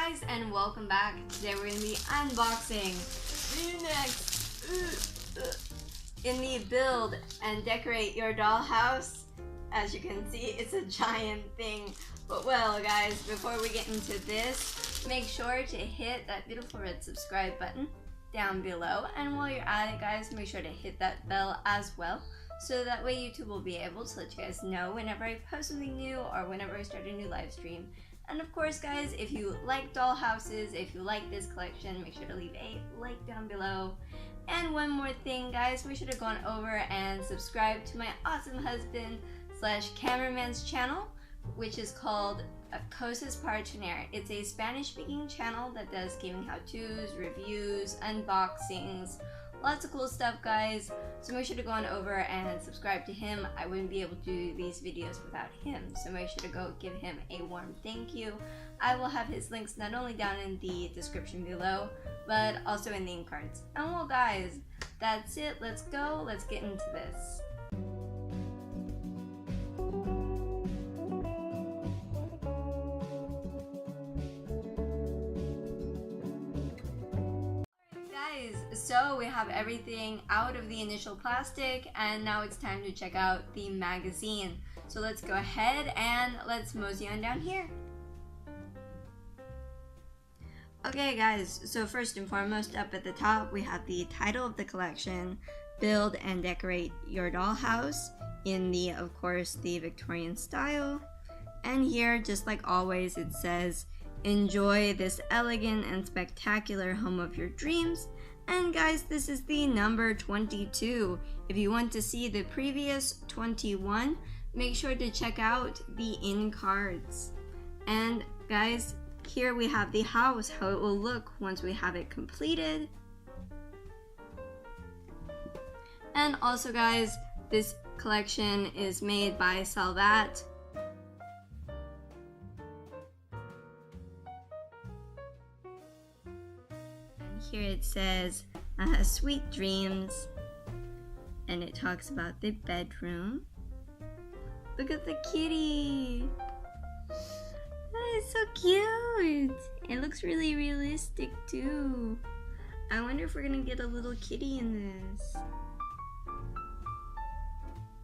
guys, and welcome back. Today we're going to be unboxing the next in the build and decorate your dollhouse. As you can see, it's a giant thing. But well guys, before we get into this, make sure to hit that beautiful red subscribe button down below, and while you're at it guys, make sure to hit that bell as well, so that way YouTube will be able to let you guys know whenever I post something new or whenever I start a new live stream. And of course guys, if you like dollhouses, if you like this collection, make sure to leave a like down below. And one more thing guys, make sure to go on over and subscribe to my awesome husband / cameraman's channel, which is called CosasParaTener. It's a Spanish speaking channel that does gaming how-tos, reviews, unboxings, lots of cool stuff guys, so make sure to go on over and subscribe to him. I wouldn't be able to do these videos without him, so make sure to go give him a warm thank you. I will have his links not only down in the description below, but also in the end cards. And well guys, that's it, let's go, let's get into this. So we have everything out of the initial plastic, and now it's time to check out the magazine. So let's go ahead and let's mosey on down here. Okay guys, so first and foremost, up at the top we have the title of the collection, Build and Decorate Your Dollhouse, in the, of course, the Victorian style. And here, just like always, it says, enjoy this elegant and spectacular home of your dreams. And guys, this is the number 22. If you want to see the previous 21, make sure to check out the in cards. And guys, here we have the house, how it will look once we have it completed. And also guys, this collection is made by Salvat. Here it says, sweet dreams, and it talks about the bedroom. Look at the kitty! That is so cute! It looks really realistic too. I wonder if we're gonna get a little kitty in this.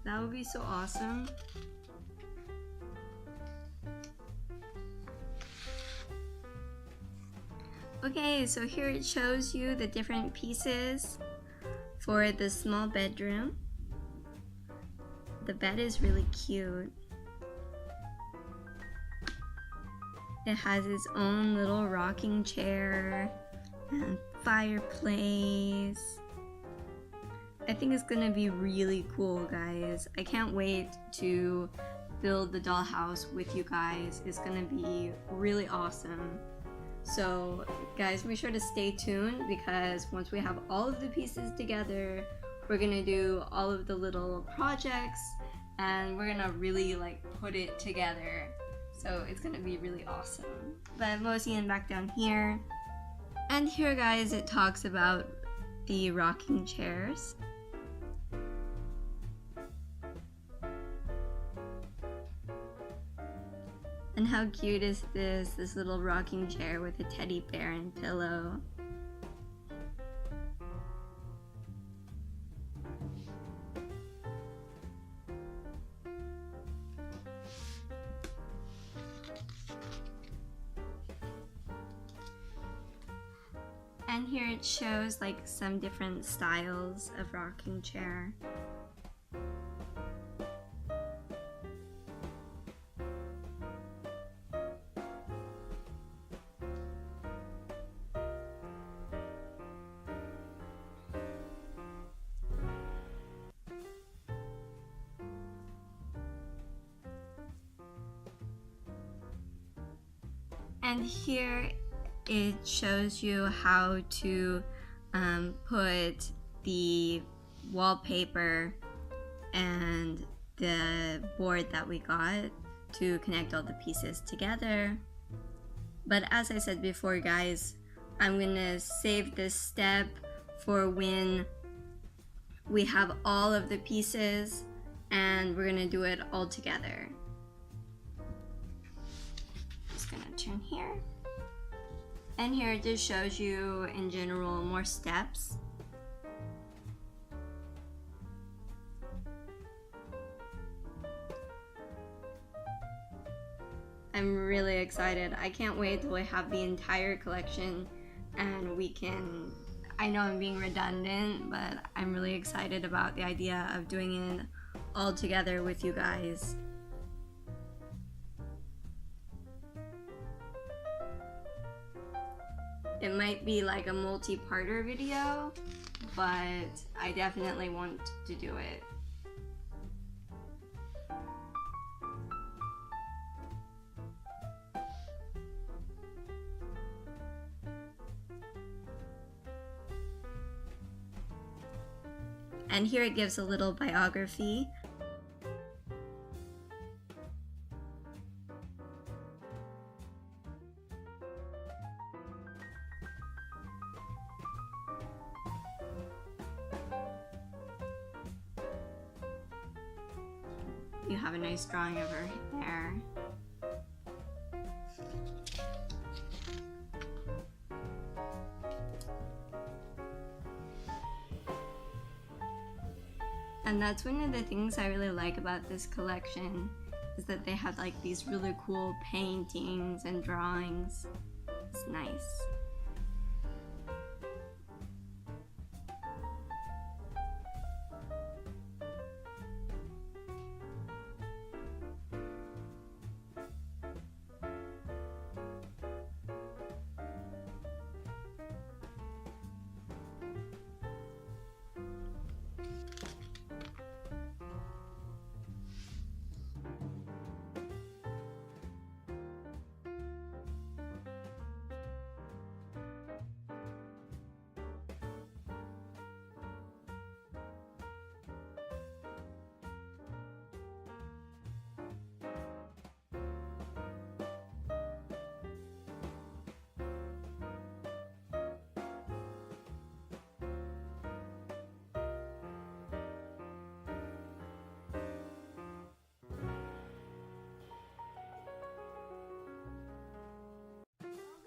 That would be so awesome. Okay, so here it shows you the different pieces for the small bedroom. The bed is really cute. It has its own little rocking chair and fireplace. I think it's gonna be really cool guys. I can't wait to build the dollhouse with you guys. It's gonna be really awesome. So guys, make sure to stay tuned, because once we have all of the pieces together, we're gonna do all of the little projects and we're gonna really like put it together. So it's gonna be really awesome. But mosey and back down here. And here guys, it talks about the rocking chairs. And how cute is this little rocking chair with a teddy bear and pillow. And here it shows like some different styles of rocking chair. And here it shows you how to put the wallpaper and the board that we got to connect all the pieces together. But as I said before guys, I'm gonna save this step for when we have all of the pieces and we're gonna do it all together. Just gonna turn here. And here it just shows you in general more steps. I'm really excited. I can't wait till I have the entire collection and we can, I know I'm being redundant, but I'm really excited about the idea of doing it all together with you guys. It might be like a multi-parter video, but I definitely want to do it. And here it gives a little biography. You have a nice drawing of her there. And that's one of the things I really like about this collection, is that they have like these really cool paintings and drawings. It's nice.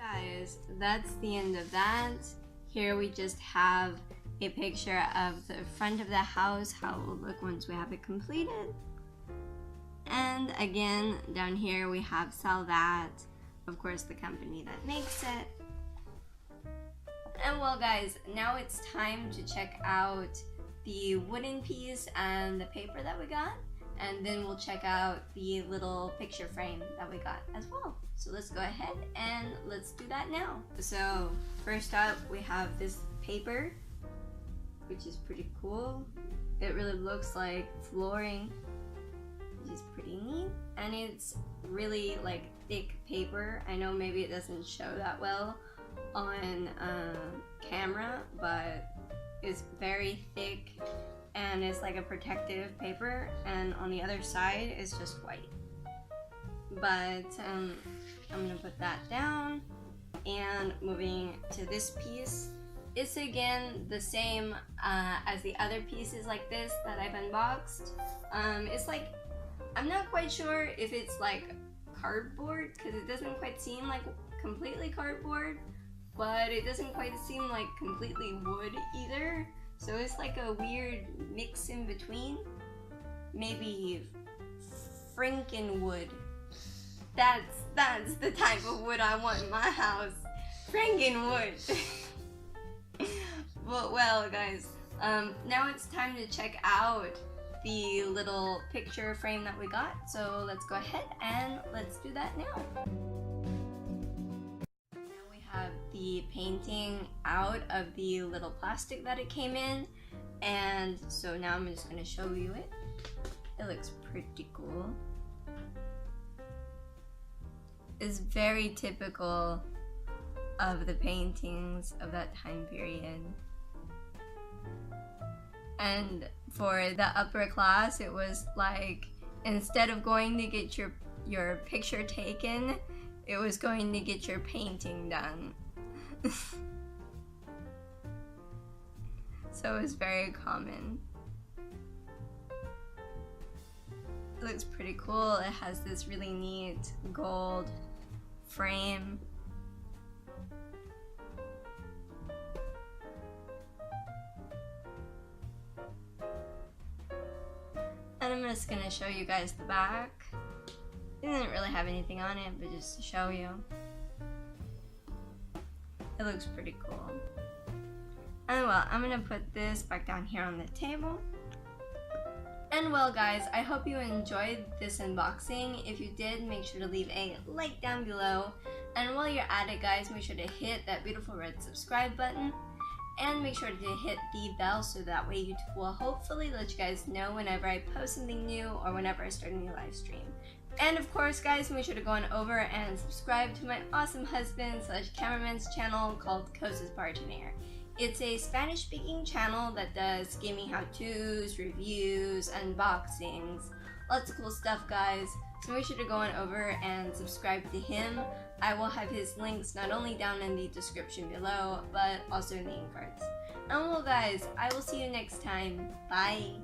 Guys, that's the end of that. Here we just have a picture of the front of the house, how it will look once we have it completed. And again, down here we have Sell That, of course the company that makes it. And well guys, now it's time to check out the wooden piece and the paper that we got, and then we'll check out the little picture frame that we got as well. So let's go ahead and let's do that now. So first up we have this paper, which is pretty cool. It really looks like flooring, which is pretty neat. And it's really like thick paper. I know maybe it doesn't show that well on camera, but it's very thick and it's like a protective paper, and on the other side is just white. But I'm gonna put that down, and moving to this piece. It's again the same as the other pieces like this that I've unboxed. It's like, I'm not quite sure if it's like cardboard, because it doesn't quite seem like completely cardboard, but it doesn't quite seem like completely wood either. So it's like a weird mix in between. Maybe Frankenwood. That's the type of wood I want in my house. Frankenwood. But well guys, now it's time to check out the little picture frame that we got. So let's go ahead and let's do that now. Have the painting out of the little plastic that it came in, and so now I'm just going to show you it. It looks pretty cool. It's very typical of the paintings of that time period. And for the upper class, it was like, instead of going to get your picture taken, it was going to get your painting done. So it was very common. It looks pretty cool. It has this really neat gold frame. just gonna show you guys the back. It didn't really have anything on it, but just to show you. It looks pretty cool. And well, I'm gonna put this back down here on the table. And well guys, I hope you enjoyed this unboxing. If you did, make sure to leave a like down below. And while you're at it guys, make sure to hit that beautiful red subscribe button. And make sure to hit the bell so that way YouTube will hopefully let you guys know whenever I post something new or whenever I start a new live stream. And of course guys, make sure to go on over and subscribe to my awesome husband / cameraman's channel called CosasParaTener. It's a Spanish speaking channel that does gaming how-tos, reviews, unboxings, lots of cool stuff guys. So make sure to go on over and subscribe to him. I will have his links not only down in the description below, but also in the ink cards. And well guys, I will see you next time. Bye!